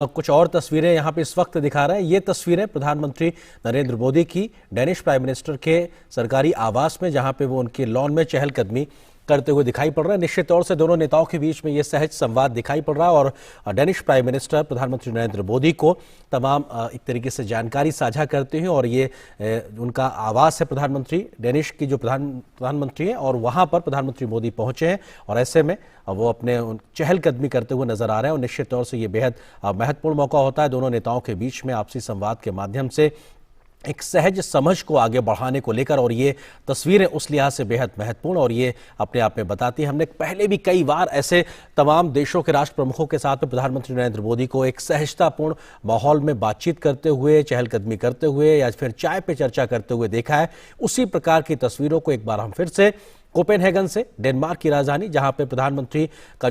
कुछ और तस्वीरें यहाँ पे इस वक्त दिखा रहे हैं। ये तस्वीरें प्रधानमंत्री नरेंद्र मोदी की डेनिश प्राइम मिनिस्टर के सरकारी आवास में, जहाँ पे वो उनके लॉन में चहलकदमी करते हुए दिखाई पड़ रहे हैं। निश्चित तौर से दोनों नेताओं के बीच में ये सहज संवाद दिखाई पड़ रहा है और डेनिश प्राइम मिनिस्टर प्रधानमंत्री नरेंद्र मोदी को तमाम एक तरीके से जानकारी साझा करते हैं। और ये उनका आवास है प्रधानमंत्री डेनिश की, जो प्रधानमंत्री हैं, और वहाँ पर प्रधानमंत्री मोदी पहुंचे हैं और ऐसे में वो अपने चहलकदमी करते हुए नजर आ रहे हैं। और निश्चित तौर से ये बेहद महत्वपूर्ण मौका होता है दोनों नेताओं के बीच में आपसी संवाद के माध्यम से एक सहज समझ को आगे बढ़ाने को लेकर। और ये तस्वीरें उस लिहाज से बेहद महत्वपूर्ण और ये अपने आप में बताती है। हमने पहले भी कई बार ऐसे तमाम देशों के राष्ट्र प्रमुखों के साथ में प्रधानमंत्री नरेंद्र मोदी को एक सहजतापूर्ण माहौल में बातचीत करते हुए, चहलकदमी करते हुए या फिर चाय पे चर्चा करते हुए देखा है। उसी प्रकार की तस्वीरों को एक बार हम फिर से कोपेनहेगन से, डेनमार्क की राजधानी, जहां पे प्रधानमंत्री का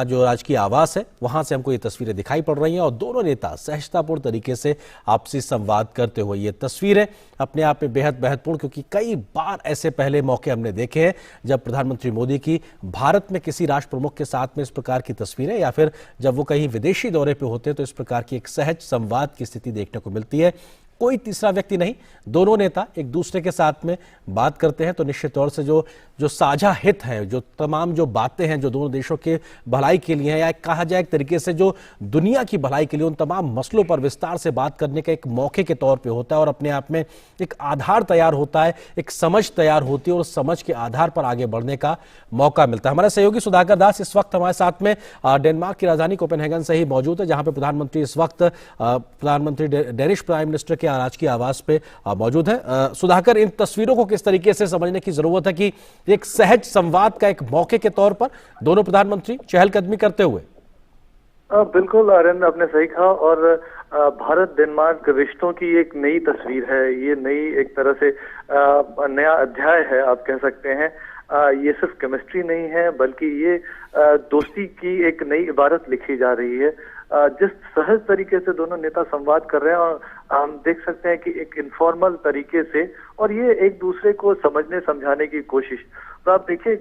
जो राजकीय आवास है, वहां से हमको ये तस्वीरें दिखाई पड़ रही हैं और दोनों नेता सहजतापूर्ण तरीके से आपसी संवाद करते हुए। ये तस्वीरें अपने आप में बेहद महत्वपूर्ण, क्योंकि कई बार ऐसे पहले मौके हमने देखे हैं जब प्रधानमंत्री मोदी की भारत में किसी राष्ट्र प्रमुख के साथ में इस प्रकार की तस्वीरें, या फिर जब वो कहीं विदेशी दौरे पर होते हैं तो इस प्रकार की एक सहज संवाद की स्थिति देखने को मिलती है। कोई तीसरा व्यक्ति नहीं, दोनों नेता एक दूसरे के साथ में बात करते हैं तो निश्चित तौर से जो साझा हित है, जो तमाम जो बातें हैं जो दोनों देशों के भलाई के लिए हैं, या कहा जाए एक तरीके से जो दुनिया की भलाई के लिए, उन तमाम मसलों पर विस्तार से बात करने का एक मौके के तौर पे होता है। और अपने आप में एक आधार तैयार होता है, एक समझ तैयार होती है और उस समझ के आधार पर आगे बढ़ने का मौका मिलता है। हमारे सहयोगी सुधाकर दास इस वक्त हमारे साथ में डेनमार्क की राजधानी कोपेनहेगन से ही मौजूद है, जहां पे प्रधानमंत्री इस वक्त प्रधानमंत्री डेनिश प्राइम मिनिस्टर के राजकीय आवास पे मौजूद है। सुधाकर, इन तस्वीरों को किस तरीके से समझने की जरूरत है कि एक सहज संवाद का एक मौके के तौर पर दोनों प्रधानमंत्री चहलकदमी करते हुए? बिल्कुल आर्यन, आपने सही कहा। और भारत डेनमार्क रिश्तों की एक नई तस्वीर है, ये नई एक तरह से नया अध्याय है आप कह सकते हैं। ये सिर्फ केमिस्ट्री नहीं है, बल्कि ये दोस्ती की एक नई इबारत लिखी जा रही है। जिस सहज तरीके से दोनों नेता संवाद कर रहे हैं, और हम देख सकते हैं कि एक इनफॉर्मल तरीके से, और ये एक दूसरे को समझने समझाने की कोशिश। तो आप देखिए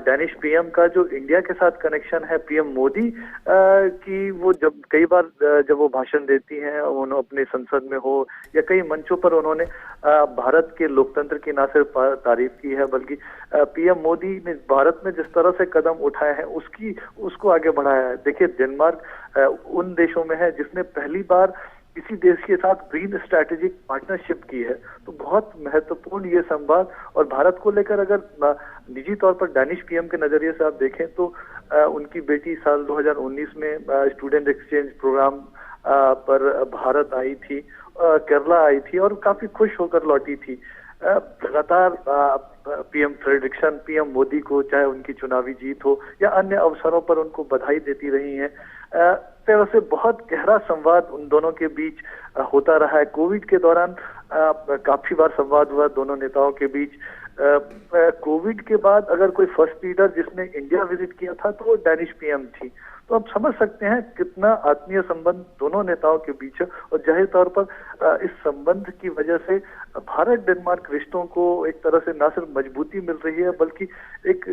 डेनिश पीएम का जो इंडिया के साथ कनेक्शन है, पीएम मोदी की वो जब कई बार जब वो भाषण देती हैं, उन्होंने अपने संसद में हो या कई मंचों पर, उन्होंने भारत के लोकतंत्र की ना सिर्फ तारीफ की है, बल्कि पीएम मोदी ने भारत में जिस तरह से कदम उठाए हैं उसको आगे बढ़ाया है। देखिए डेनमार्क उन देशों में है जिसने पहली बार किसी देश के साथ ग्रीन स्ट्रैटेजिक पार्टनरशिप की है। तो बहुत महत्वपूर्ण ये संवाद। और भारत को लेकर अगर निजी तौर पर डेनिश पीएम के नजरिए से आप देखें तो उनकी बेटी साल 2019 में स्टूडेंट एक्सचेंज प्रोग्राम पर भारत आई थी, केरला आई थी और काफी खुश होकर लौटी थी। लगातार पीएम फ्रेडरिक्सन पीएम मोदी को, चाहे उनकी चुनावी जीत हो या अन्य अवसरों पर, उनको बधाई देती रही हैं। तरह से बहुत गहरा संवाद उन दोनों के बीच होता रहा है। कोविड के दौरान काफी बार संवाद हुआ दोनों नेताओं के बीच। कोविड के बाद अगर कोई फर्स्ट लीडर जिसने इंडिया विजिट किया था तो वो डेनिश पीएम थी। तो आप समझ सकते हैं कितना आत्मीय संबंध दोनों नेताओं के बीच है। और जाहिर तौर पर इस संबंध की वजह से भारत डेनमार्क रिश्तों को एक तरह से न सिर्फ मजबूती मिल रही है, बल्कि एक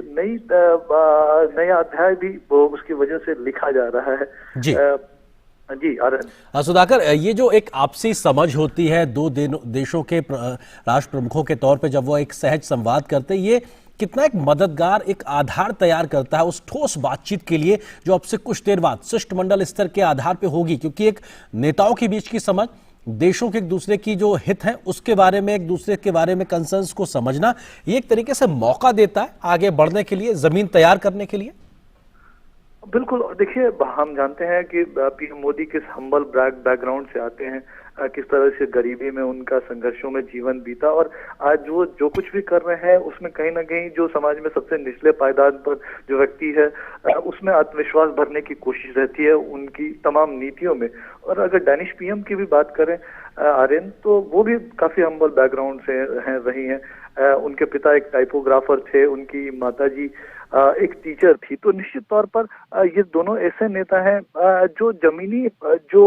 नया अध्याय भी उसकी वजह से लिखा जा रहा है। जी जी आर्यन। सुधाकर, ये जो एक आपसी समझ होती है दो देशों के राष्ट्र प्रमुखों के तौर पे, जब वो एक सहज संवाद करते हैं, ये कितना एक मददगार एक आधार तैयार करता है उस ठोस बातचीत के लिए जो अब से कुछ देर बाद शिष्टमंडल स्तर के आधार पे होगी। क्योंकि एक नेताओं के बीच की समझ, देशों के एक दूसरे की जो हित है उसके बारे में, एक दूसरे के बारे में कंसर्न्स को समझना, ये एक तरीके से मौका देता है आगे बढ़ने के लिए, जमीन तैयार करने के लिए। बिल्कुल। और देखिए हम जानते हैं कि पीएम मोदी किस हम्बल बैकग्राउंड से आते हैं, किस तरह से गरीबी में उनका संघर्षों में जीवन बीता, और आज वो जो कुछ भी कर रहे हैं उसमें कहीं ना कहीं जो समाज में सबसे निचले पायदान पर जो व्यक्ति है उसमें आत्मविश्वास भरने की कोशिश रहती है उनकी तमाम नीतियों में। और अगर डेनिश पीएम की भी बात करें आर्यन, तो वो भी काफी हम्बल बैकग्राउंड से रही हैं। उनके पिता एक टाइपोग्राफर थे, उनकी माताजी एक टीचर थी। तो निश्चित तौर पर ये दोनों ऐसे नेता हैं जो जमीनी जो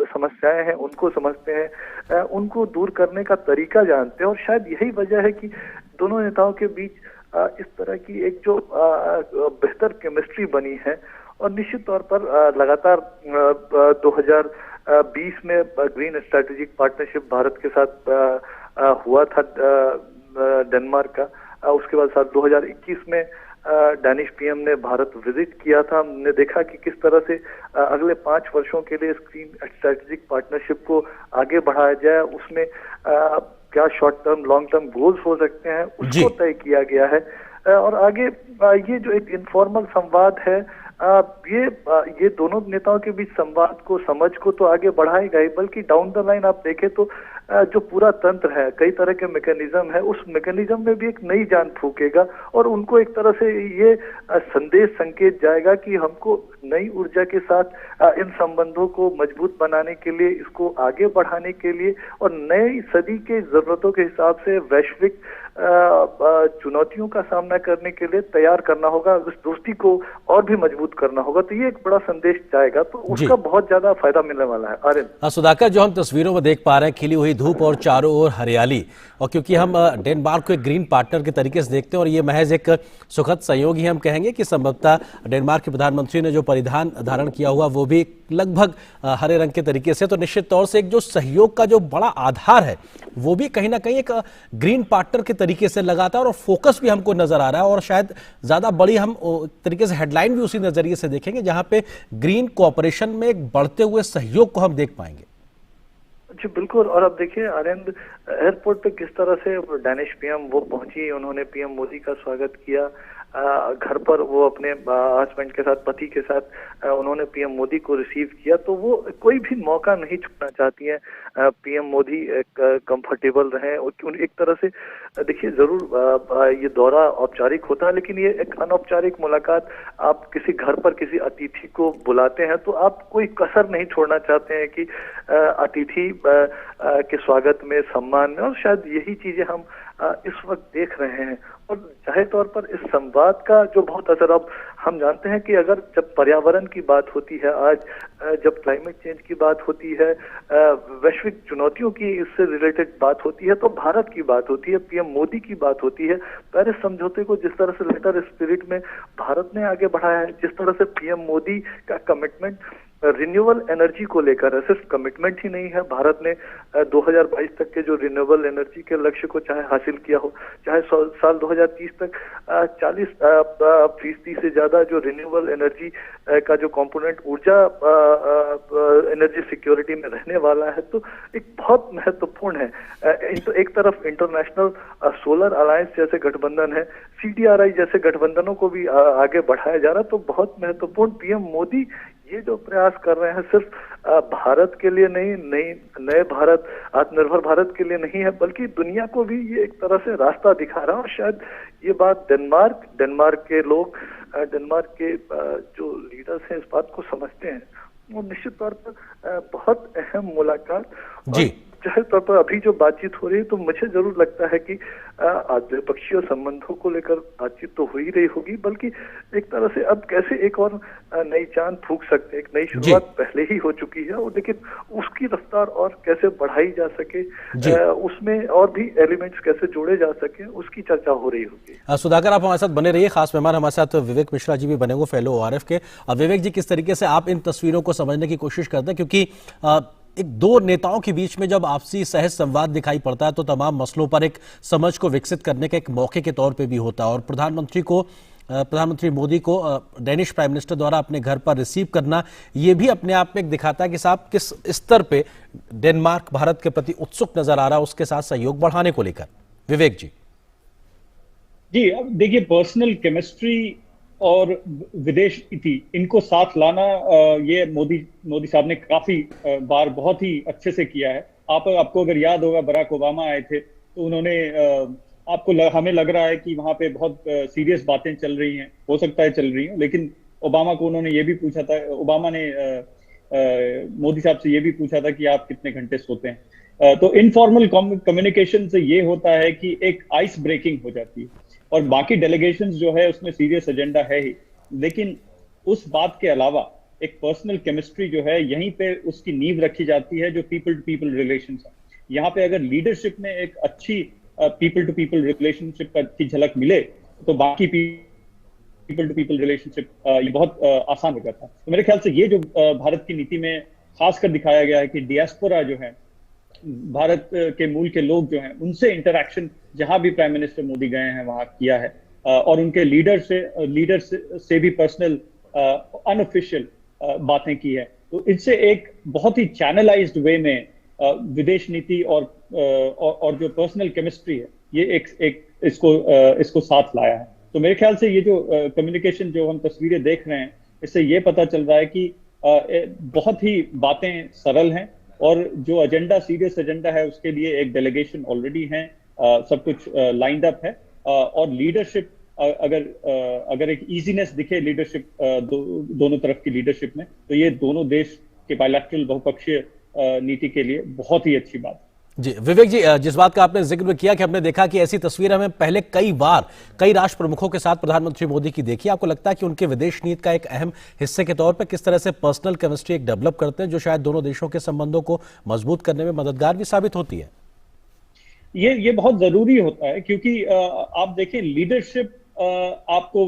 समस्याएं हैं उनको समझते हैं, उनको दूर करने का तरीका जानते हैं। और शायद यही वजह है कि दोनों नेताओं के बीच इस तरह की एक जो बेहतर केमिस्ट्री बनी है। और निश्चित तौर पर लगातार 2020 में ग्रीन स्ट्रेटेजिक पार्टनरशिप भारत के साथ हुआ था डेनमार्क का। उसके बाद साल 2021 में डैनिश पीएम ने भारत विजिट किया था। हमने देखा कि किस तरह से अगले 5 वर्षों के लिए ग्रीन स्ट्रेटेजिक पार्टनरशिप को आगे बढ़ाया जाए, उसमें क्या short term long term goals हो सकते हैं उसको तय किया गया है। और आगे ये जो एक इनफॉर्मल संवाद है, ये दोनों नेताओं के बीच संवाद को, समझ को तो आगे बढ़ाएगा ही, बल्कि डाउन द लाइन आप देखें तो जो पूरा तंत्र है, कई तरह के मैकेनिज्म है, उस मैकेनिज्म में भी एक नई जान फूकेगा और उनको एक तरह से ये संदेश संकेत जाएगा कि हमको नई ऊर्जा के साथ इन संबंधों को मजबूत बनाने के लिए, इसको आगे बढ़ाने के लिए और नई सदी के जरूरतों के हिसाब से वैश्विक चुनौतियों का सामना करने के लिए तैयार करना होगा, उस दोस्ती को और भी मजबूत करना होगा। तो ये एक बड़ा संदेश जाएगा, तो उसका बहुत ज्यादा फायदा मिलने वाला है। आर्यन, सुधाकर, जो हम तस्वीरों में देख पा रहे हैं, खिली हुई धूप और चारों ओर हरियाली, और क्योंकि हम डेनमार्क को एक ग्रीन पार्टनर के तरीके से देखते हैं और ये महज एक सुखद संयोग ही हम कहेंगे कि संभवतः डेनमार्क के प्रधानमंत्री ने जो परिधान धारण किया हुआ वो भी लगभग हरे रंग के तरीके से, तो निश्चित तौर से एक जो सहयोग का जो बड़ा आधार है वो भी कहीं ना कहीं एक ग्रीन पार्टनर के तरीके से लगातार, और फोकस भी हमको नजर आ रहा है, और शायद ज्यादा बड़ी हम तरीके से हेडलाइन भी उसी नजरिए से देखेंगे जहां पे ग्रीन कोऑपरेशन में एक बढ़ते हुए सहयोग को हम देख पाएंगे। जी बिल्कुल। और अब देखिए आनंद, एयरपोर्ट पे किस तरह से डैनिश पीएम वो पहुंची, उन्होंने पीएम मोदी का स्वागत किया। घर पर वो अपने हस्बैंड के साथ, पति के साथ उन्होंने पीएम मोदी को रिसीव किया। तो वो कोई भी मौका नहीं छोड़ना चाहती हैं। पीएम मोदी कंफर्टेबल रहे। एक तरह से देखिए, जरूर ये दौरा औपचारिक होता है, लेकिन ये एक अनौपचारिक मुलाकात। आप किसी घर पर किसी अतिथि को बुलाते हैं तो आप कोई कसर नहीं छोड़ना चाहते हैं कि अतिथि के स्वागत में, सम्मान में, और शायद यही चीजें हम इस वक्त देख रहे हैं। और जाहिर तौर पर इस संवाद का जो बहुत असर, अब हम जानते हैं कि अगर जब पर्यावरण की बात होती है, आज जब क्लाइमेट चेंज की बात होती है, वैश्विक चुनौतियों की इससे रिलेटेड बात होती है, तो भारत की बात होती है, पीएम मोदी की बात होती है। पेरिस समझौते को जिस तरह से लेटर स्पिरिट में भारत ने आगे बढ़ाया है, जिस तरह से पीएम मोदी का कमिटमेंट रिन्यूएबल एनर्जी को लेकर है, सिर्फ कमिटमेंट ही नहीं है, भारत ने 2022 तक के जो रिन्यूएबल एनर्जी के लक्ष्य को चाहे हासिल किया हो, चाहे साल 2030 तक 40% से ज्यादा जो रिन्यूएबल एनर्जी का जो कंपोनेंट ऊर्जा एनर्जी सिक्योरिटी में रहने वाला है, तो एक बहुत महत्वपूर्ण है। तो एक तरफ इंटरनेशनल सोलर अलायंस जैसे गठबंधन है, CDRI जैसे गठबंधनों को भी आगे बढ़ाया जा रहा है। तो बहुत महत्वपूर्ण, पीएम मोदी ये जो प्रयास कर रहे हैं सिर्फ भारत के लिए नहीं, नए भारत, आत्मनिर्भर भारत के लिए नहीं है, बल्कि दुनिया को भी ये एक तरह से रास्ता दिखा रहा है। और शायद ये बात डेनमार्क के लोग, डेनमार्क के जो लीडर्स हैं इस बात को समझते हैं। वो निश्चित तौर पर बहुत अहम मुलाकात जी। जाहिर तौर पर अभी जो बातचीत हो रही है, तो मुझे जरूर लगता है कि द्विपक्षीय संबंधों को लेकर बातचीत तो हो ही रही होगी, बल्कि एक तरह से अब कैसे एक और नई चांद फूंक सकते हैं। एक नई शुरुआत पहले ही हो चुकी है, और लेकिन उसकी रफ्तार और कैसे बढ़ाई जा सके, उसमें और भी एलिमेंट्स कैसे जोड़े जा सके, उसकी चर्चा हो रही होगी। सुधाकर, आप हमारे साथ बने रहिए। खास मेहमान हमारे साथ विवेक मिश्रा जी भी बने हुए, फेलो ORF के। विवेक जी, किस तरीके से आप इन तस्वीरों को समझने की कोशिश करते हैं, क्योंकि एक दो नेताओं के बीच में जब आपसी सहज संवाद दिखाई पड़ता है तो तमाम मसलों पर एक समझ को विकसित करने के एक मौके के तौर पे भी होता है, और प्रधानमंत्री मोदी को डेनिश प्राइम मिनिस्टर द्वारा अपने घर पर रिसीव करना, ये भी अपने आप में एक दिखाता है कि साहब किस स्तर पे डेनमार्क भारत के प्रति उत्सुक नजर आ रहा है उसके साथ सहयोग बढ़ाने को लेकर। विवेक जी। जी, अब देखिए, पर्सनल केमिस्ट्री और विदेश नीति, इनको साथ लाना, ये मोदी साहब ने काफी बार बहुत ही अच्छे से किया है। आपको अगर याद होगा, बराक ओबामा आए थे तो उन्होंने हमें लग रहा है कि वहां पे बहुत सीरियस बातें चल रही हैं, हो सकता है चल रही हैं, लेकिन ओबामा को उन्होंने ये भी पूछा था, ओबामा ने मोदी साहब से ये भी पूछा था कि आप कितने घंटे सोते हैं। तो इनफॉर्मल कम्युनिकेशन से ये होता है कि एक आइस ब्रेकिंग हो जाती है, और बाकी डेलीगेशंस जो है उसमें सीरियस एजेंडा है ही, लेकिन उस बात के अलावा एक पर्सनल केमिस्ट्री जो है, यहीं पे उसकी नींव रखी जाती है, जो पीपल टू पीपल रिलेशंस है। यहाँ पे अगर लीडरशिप में एक अच्छी पीपल टू पीपल रिलेशनशिप की झलक मिले, तो बाकी पीपल टू पीपल रिलेशनशिप ये बहुत आसान हो जाता है। तो मेरे ख्याल से ये जो भारत की नीति में खासकर दिखाया गया है कि डियास्पोरा जो है, भारत के मूल के लोग जो हैं, उनसे इंटरैक्शन जहां भी प्राइम मिनिस्टर मोदी गए हैं वहां किया है, और उनके लीडर से भी पर्सनल अनऑफिशियल बातें की है। तो इससे एक बहुत ही चैनलाइज्ड वे में विदेश नीति और जो पर्सनल केमिस्ट्री है, ये एक इसको साथ लाया है। तो मेरे ख्याल से ये जो कम्युनिकेशन जो हम तस्वीरें देख रहे हैं, इससे ये पता चल रहा है कि बहुत ही बातें सरल हैं, और जो एजेंडा, सीरियस एजेंडा है, उसके लिए एक डेलीगेशन ऑलरेडी है, सब कुछ लाइंड अप है, और लीडरशिप अगर एक इजीनेस दिखे लीडरशिप दोनों तरफ की लीडरशिप में, तो ये दोनों देश के बायलैटरल बहुपक्षीय नीति के लिए बहुत ही अच्छी बात है। जी विवेक जी, जिस बात का आपने जिक्र किया कि हमने देखा कि ऐसी तस्वीर हमें पहले कई बार कई राष्ट्र प्रमुखों के साथ प्रधानमंत्री मोदी की देखी, आपको लगता है कि उनके विदेश नीति का एक अहम हिस्से के तौर पर किस तरह से पर्सनल केमिस्ट्री एक डेवलप करते हैं, जो शायद दोनों देशों के संबंधों को मजबूत करने में मददगार भी साबित होती है? ये बहुत जरूरी होता है, क्योंकि आप देखिए लीडरशिप आपको